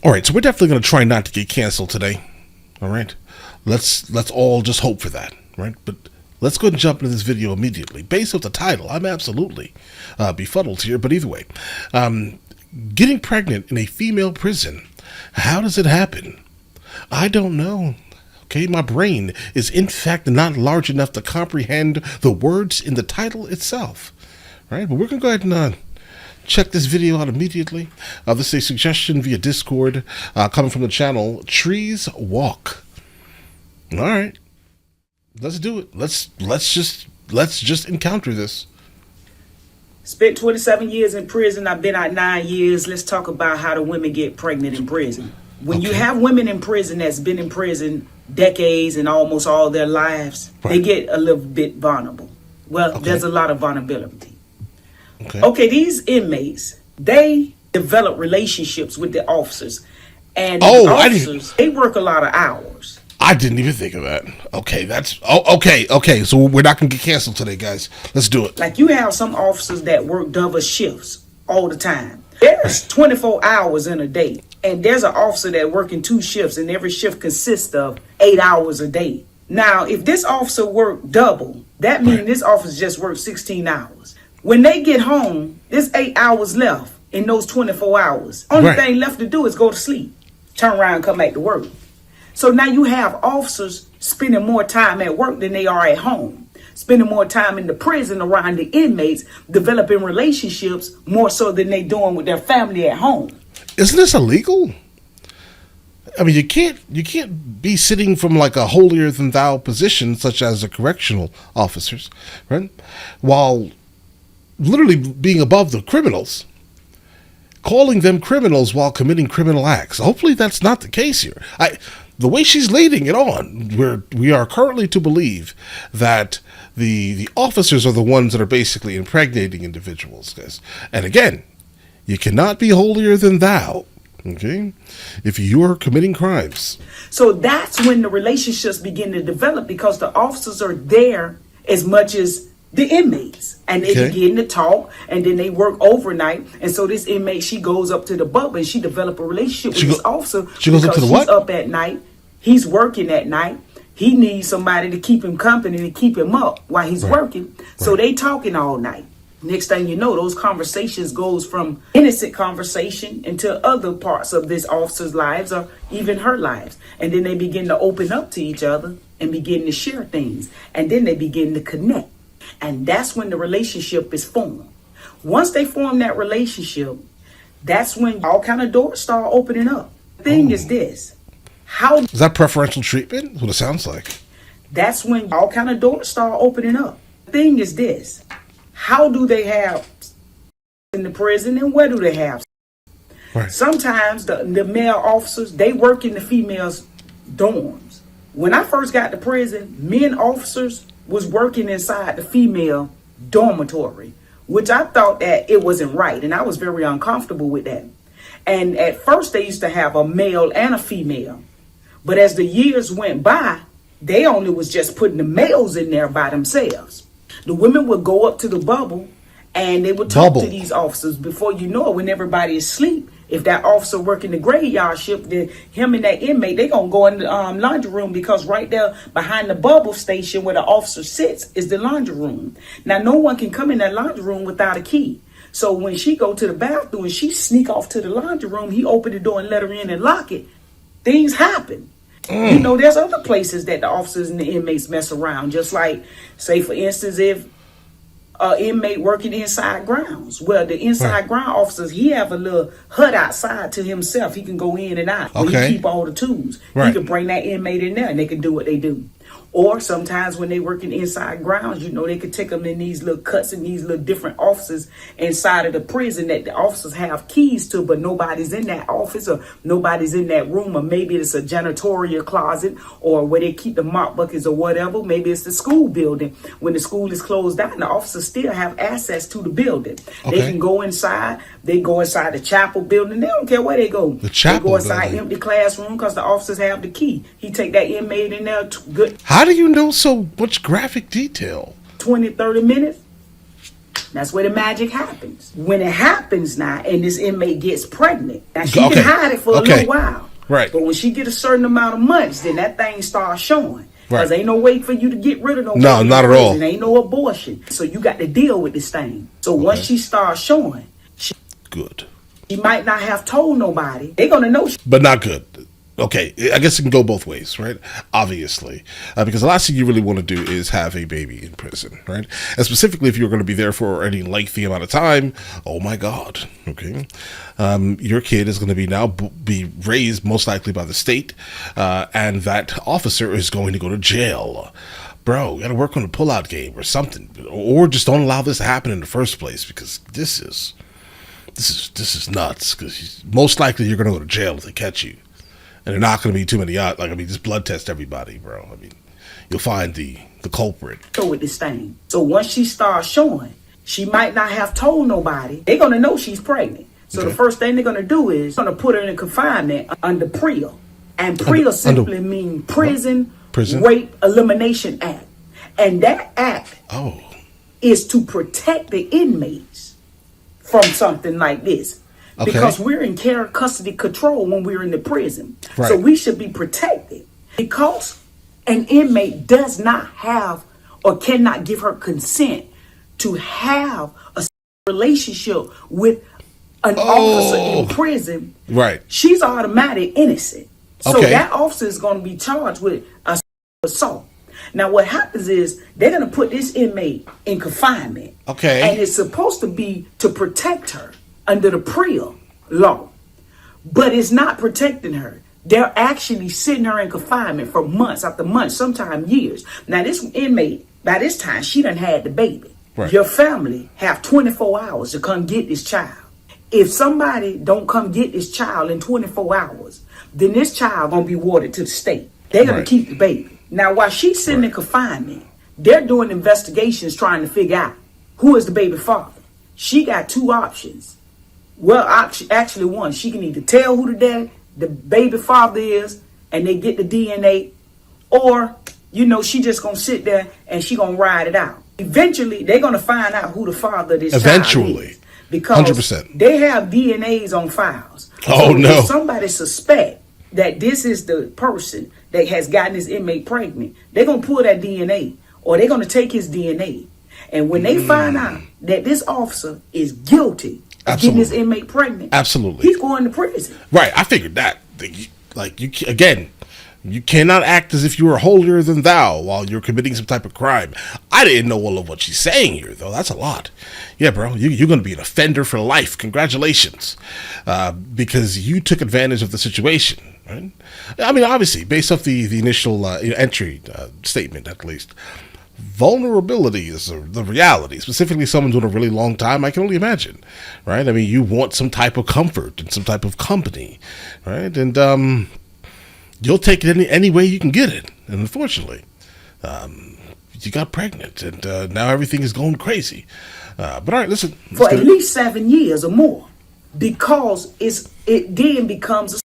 All right, so we're definitely going to try not to get canceled today. All right, let's all just hope for that, right? But let's go and jump into this video immediately. Based off the title, I'm absolutely befuddled here, but either way, getting pregnant in a female prison. How does it happen? I don't know. Okay, my brain is in fact not large enough to comprehend the words in the title itself. Right, but we're going to go ahead and check this video out immediately. This is a suggestion via Discord coming from the channel Trees Walk. All right, let's do it. Let's just encounter this. Spent 27 years in prison. I've been out 9 years. Let's talk about how the women get pregnant in prison. When you have women in prison that's been in prison decades and almost all their lives, they get a little bit vulnerable. Well, there's a lot of vulnerability. Okay, these inmates, they develop relationships with the officers. And officers, they work a lot of hours. I didn't even think of that. Okay, that's... okay. So we're not going to get canceled today, guys. Let's do it. Like, you have some officers that work double shifts all the time. There's 24 hours in a day. And there's an officer that working 2 shifts, and every shift consists of 8 hours a day. Now, if this officer worked double, that means this officer just worked 16 hours. When they get home, there's 8 hours left in those 24 hours. Only thing left to do is go to sleep, turn around and come back to work. So now you have officers spending more time at work than they are at home, spending more time in the prison around the inmates, developing relationships more so than they doing with their family at home. Isn't this illegal? I mean, you can't be sitting from like a holier than thou position, such as the correctional officers, right? While literally being above the criminals, calling them criminals while committing criminal acts. Hopefully that's not the case here. The way she's leading it on, we are currently to believe that the officers are the ones that are basically impregnating individuals, guys. And again, you cannot be holier than thou, okay, if you're committing crimes. So that's when the relationships begin to develop, because the officers are there as much as the inmates, and they begin to talk, and then they work overnight. And so this inmate, she goes up to the bubble and she develop a relationship with this officer. She goes up to the what? She's up at night. He's working at night. He needs somebody to keep him company, to keep him up while he's working. So they talking all night. Next thing you know, those conversations goes from innocent conversation into other parts of this officer's lives or even her lives. And then they begin to open up to each other and begin to share things. And then they begin to connect. And that's when the relationship is formed. Once they form that relationship, that's when all kind of doors start opening up. The thing is this. How is that preferential treatment? That's what it sounds like. That's when all kind of doors start opening up. The thing is this. How do they have in the prison, and where do they have? Sometimes the male officers, they work in the females' dorms. When I first got to prison, men officers was working inside the female dormitory, which I thought that it wasn't right, and I was very uncomfortable with that. And at first they used to have a male and a female, but as the years went by, they only was just putting the males in there by themselves. The women would go up to the bubble and they would talk to these officers. Before you know it, when everybody is asleep, if that officer working the graveyard shift, then him and that inmate, they gonna go in the laundry room, because right there behind the bubble station where the officer sits is the laundry room. Now, no one can come in that laundry room without a key. So when she go to the bathroom and she sneak off to the laundry room, he open the door and let her in and lock it. Things happen. You know, there's other places that the officers and the inmates mess around. Just like, say, for instance, if an inmate working inside grounds. Well, the inside ground officers, he have a little hut outside to himself. He can go in and out. Where he keep all the tools. He can bring that inmate in there and they can do what they do. Or sometimes when they working inside grounds, you know, they could take them in these little cuts in these little different offices inside of the prison that the officers have keys to, but nobody's in that office or nobody's in that room. Or maybe it's a janitorial closet or where they keep the mop buckets or whatever. Maybe it's the school building. When the school is closed down, the officers still have access to the building. They can go inside. They go inside the chapel building. They don't care where they go. The chapel They go inside empty classroom because the officers have the key. He take that inmate in there. How do you know so much graphic detail? 20, 30 minutes. That's where the magic happens. When it happens now, and this inmate gets pregnant, now she can hide it for a little while. Right. But when she get a certain amount of months, then that thing starts showing. Because ain't no way for you to get rid of no baby. No, not at all. Ain't no abortion. So you got to deal with this thing. So once she starts showing, she might not have told nobody. They're going to know. But not good. Okay, I guess it can go both ways, right? Obviously. Because the last thing you really want to do is have a baby in prison, right? And specifically if you're going to be there for any lengthy amount of time, oh my God, okay? Your kid is going to be now be raised most likely by the state, and that officer is going to go to jail. Bro, you got to work on a pullout game or something. Or just don't allow this to happen in the first place, because this is nuts, because most likely you're going to go to jail if they catch you. And they're not going to be too many just blood test everybody, bro. I mean, you'll find the culprit. With this thing. So once she starts showing, she might not have told nobody. They're going to know she's pregnant. So the first thing they're going to do is going to put her in confinement under PREA. And PREA simply means Prison Rape Elimination Act. And that act is to protect the inmates from something like this. Because we're in care, custody, control when we're in the prison. Right. So we should be protected. Because an inmate does not have or cannot give her consent to have a relationship with an officer in prison, right? She's automatically innocent. So that officer is going to be charged with assault. Now what happens is they're going to put this inmate in confinement. And it's supposed to be to protect her under the PREA law, but it's not protecting her. They're actually sitting her in confinement for months after months, sometimes years. Now this inmate, by this time, she done had the baby. Right. Your family have 24 hours to come get this child. If somebody don't come get this child in 24 hours, then this child gonna be warded to the state. They're gonna keep the baby. Now while she's sitting in confinement, they're doing investigations trying to figure out who is the baby father. She got two options. Well, actually one. She can either tell who the baby father is and they get the DNA, or, she just going to sit there and she going to ride it out. Eventually, they're going to find out who the father of this child is. Because 100%. They have DNAs on files. So if somebody suspect that this is the person that has gotten this inmate pregnant, they're going to pull that DNA, or they're going to take his DNA. And when they find out that this officer is guilty, getting this inmate pregnant, he's going to prison. Right, I figured that. You cannot act as if you were holier than thou while you're committing some type of crime. I didn't know all of what she's saying here, though. That's a lot. Yeah, bro, you're going to be an offender for life. Congratulations. Because you took advantage of the situation, right? I mean, obviously, based off the initial entry statement, at least, vulnerability is the reality. Specifically, someone doing a really long time, I can only imagine, right? I mean, you want some type of comfort and some type of company, right? And you'll take it any way you can get it. And unfortunately, you got pregnant, and now everything is going crazy. But all right, listen. For at least 7 years or more, because it then becomes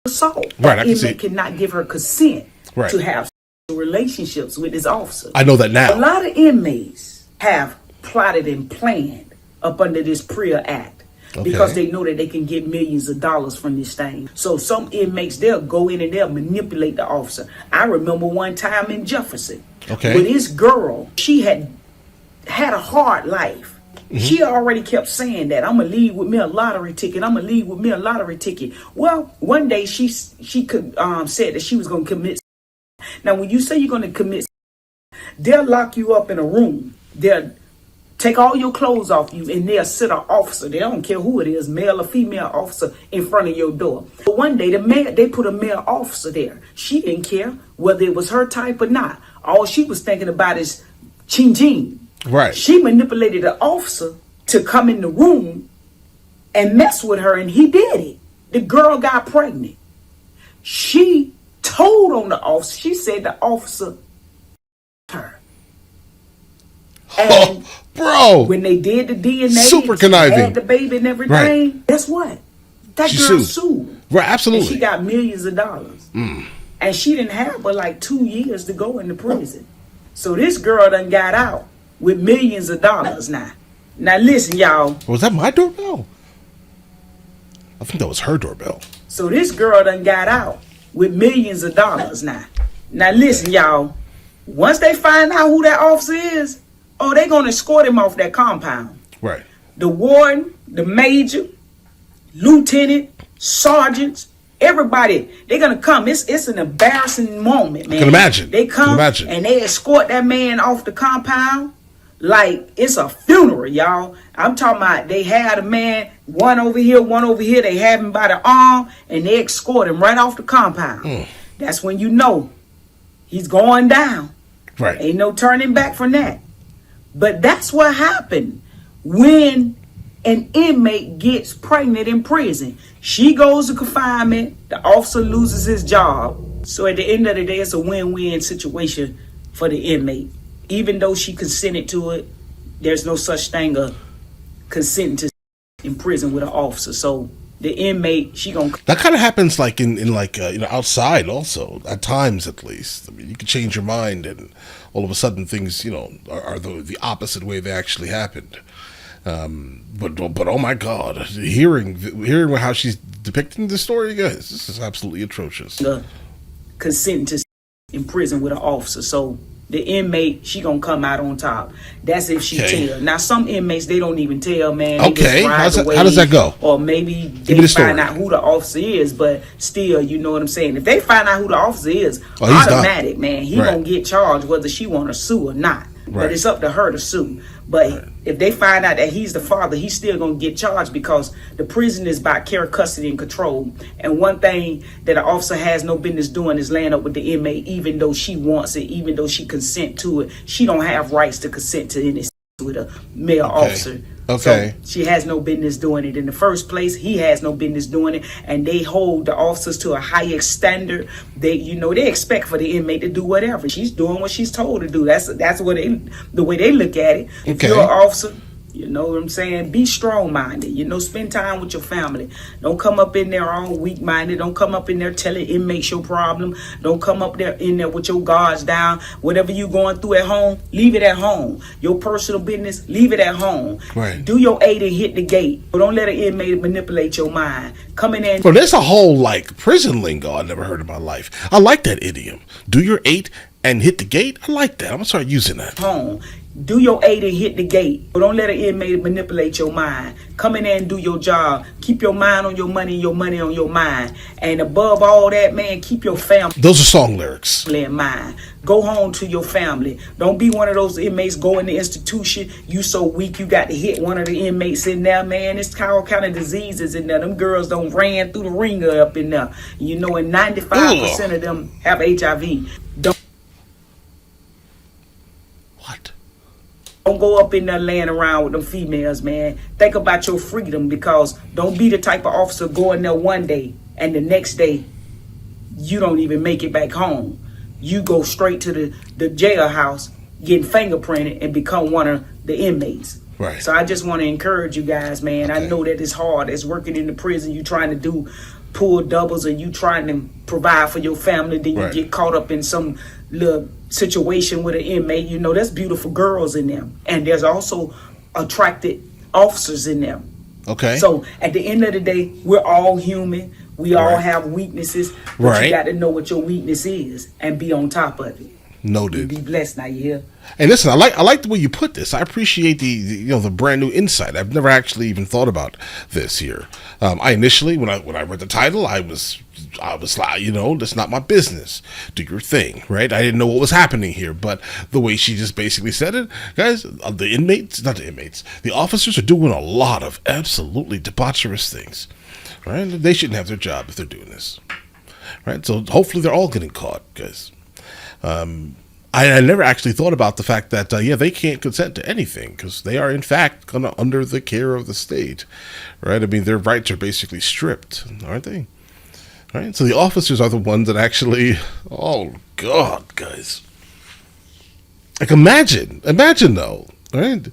assault. Right, I can inmate cannot give her consent to have relationships with this officer. I know that now. A lot of inmates have plotted and planned up under this PREA Act because they know that they can get millions of dollars from this thing. So some inmates, they'll go in and they'll manipulate the officer. I remember one time in Jefferson, when this girl, she had a hard life. She already kept saying that I'm gonna leave with me a lottery ticket. I'm gonna leave with me a lottery ticket. Well, one day she could said that she was gonna commit. Now, when you say you're going to commit, they'll lock you up in a room. They'll take all your clothes off you, and they'll sit an officer. They don't care who it is, male or female officer, in front of your door. But one day, they put a male officer there. She didn't care whether it was her type or not. All she was thinking about is ching ching. Right. She manipulated the officer to come in the room and mess with her, and he did it. The girl got pregnant. She told on the officer. She said the officer her. And bro, when they did the DNA, super conniving, had the baby and everything, guess what? That girl sued. Right, absolutely. And she got millions of dollars. And she didn't have but like 2 years to go into prison. So this girl done got out with millions of dollars now. Now listen, y'all. Was that my doorbell? I think that was her doorbell. So this girl done got out with millions of dollars now. Now listen, y'all. Once they find out who that officer is, oh, they gonna escort him off that compound. Right. The warden, the major, lieutenant, sergeants, everybody, they're gonna come. It's an embarrassing moment, man. I can imagine. They come and they escort that man off the compound like it's a funeral, y'all. I'm talking about they had a man, one over here, they have him by the arm, and they escort him right off the compound. That's when you know he's going down. Right. Ain't no turning back from that. But that's what happened when an inmate gets pregnant in prison. She goes to confinement, the officer loses his job. So at the end of the day, it's a win-win situation for the inmate. Even though she consented to it, there's no such thing of consenting to in prison with an officer. So the inmate, she gonna... That kind of happens like in like, outside also, at times at least. I mean, you can change your mind and all of a sudden things, are the opposite way they actually happened. But oh my God, hearing how she's depicting the story, guys, this is absolutely atrocious. Consenting to in prison with an officer. So the inmate, she gonna come out on top. That's if she tell. Now some inmates, they don't even tell, man. They how just does that go? Or maybe they find out who the officer is, but still, you know what I'm saying. If they find out who the officer is, automatic, man, he gonna get charged whether she want to sue or not. Right. But it's up to her to sue. But if they find out that he's the father, he's still going to get charged because the prison is by care, custody, and control. And one thing that an officer has no business doing is laying up with the inmate, even though she wants it, even though she consent to it. She don't have rights to consent to any with a male officer. Okay. So she has no business doing it in the first place. He has no business doing it, and they hold the officers to a higher standard. They expect for the inmate to do whatever. She's doing what she's told to do. That's what the way they look at it. If you're an officer, you know what I'm saying? Be strong-minded. Spend time with your family. Don't come up in there all weak-minded. Don't come up in there telling inmates your problem. Don't come up in there with your guards down. Whatever you going through at home, leave it at home. Your personal business, leave it at home. Right. Do your 8 and hit the gate. But don't let an inmate manipulate your mind. Come in there. Well, there's a whole prison lingo I never heard in my life. I like that idiom. Do your 8 and hit the gate. I like that. I'm gonna start using that. Home. Do your 8 and hit the gate. But don't let an inmate manipulate your mind. Come in there and do your job. Keep your mind on your money and your money on your mind. And above all that, man, keep your family. Those are song lyrics. In mind. Go home to your family. Don't be one of those inmates go in the institution. You so weak you got to hit one of the inmates in there, man. It's all kind of diseases in there. Them girls don't ran through the ringer up in there. And 95% of them have HIV. Don't go up in there laying around with them females, man. Think about your freedom, because don't be the type of officer going there one day and the next day you don't even make it back home. You go straight to the jailhouse, getting fingerprinted, and become one of the inmates. Right. So I just want to encourage you guys, man. Okay. I know that it's hard. It's working in the prison. You trying to do pull doubles and you trying to provide for your family. Then you get caught up in some little situation with an inmate. There's beautiful girls in them, and there's also attracted officers in them. Okay. So at the end of the day, we're all human. We all have weaknesses, but you got to know what your weakness is and be on top of it. Noted. Be blessed now, you hear? And listen, I like the way you put this. I appreciate the brand new insight. I've never actually even thought about this here. I initially, when I read the title, I was like, that's not my business. Do your thing, right? I didn't know what was happening here, but the way she just basically said it, guys, the officers are doing a lot of absolutely debaucherous things, right? They shouldn't have their job if they're doing this, right? So hopefully they're all getting caught, guys. I never actually thought about the fact that, they can't consent to anything because they are, in fact, kind of under the care of the state, right? I mean, their rights are basically stripped, aren't they? Right? So the officers are the ones that actually, oh, God, guys. Like, imagine though, right?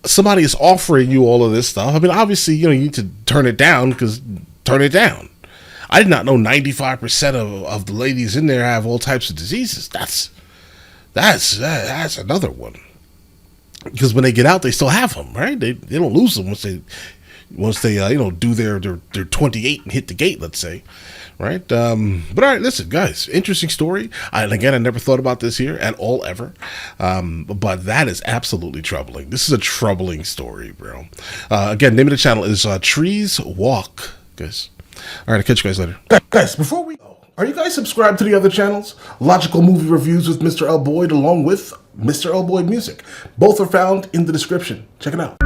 Somebody is offering you all of this stuff. I mean, obviously, you need to turn it down turn it down. I did not know 95% of the ladies in there have all types of diseases. That's another one. because when they get out, they still have them, right? They don't lose them once they do their 28 and hit the gate, let's say, right? But all right, listen, guys, interesting story. And again, I never thought about this here at all ever, but that is absolutely troubling. This is a troubling story, bro. Again, name of the channel is Trees Walk, guys. All right, I'll catch you guys later, guys. Before we go, are you guys subscribed to the other channels? Logical Movie Reviews with Mr. L. Boyd, along with Mr. L. Boyd Music. Both are found in the description. Check it out.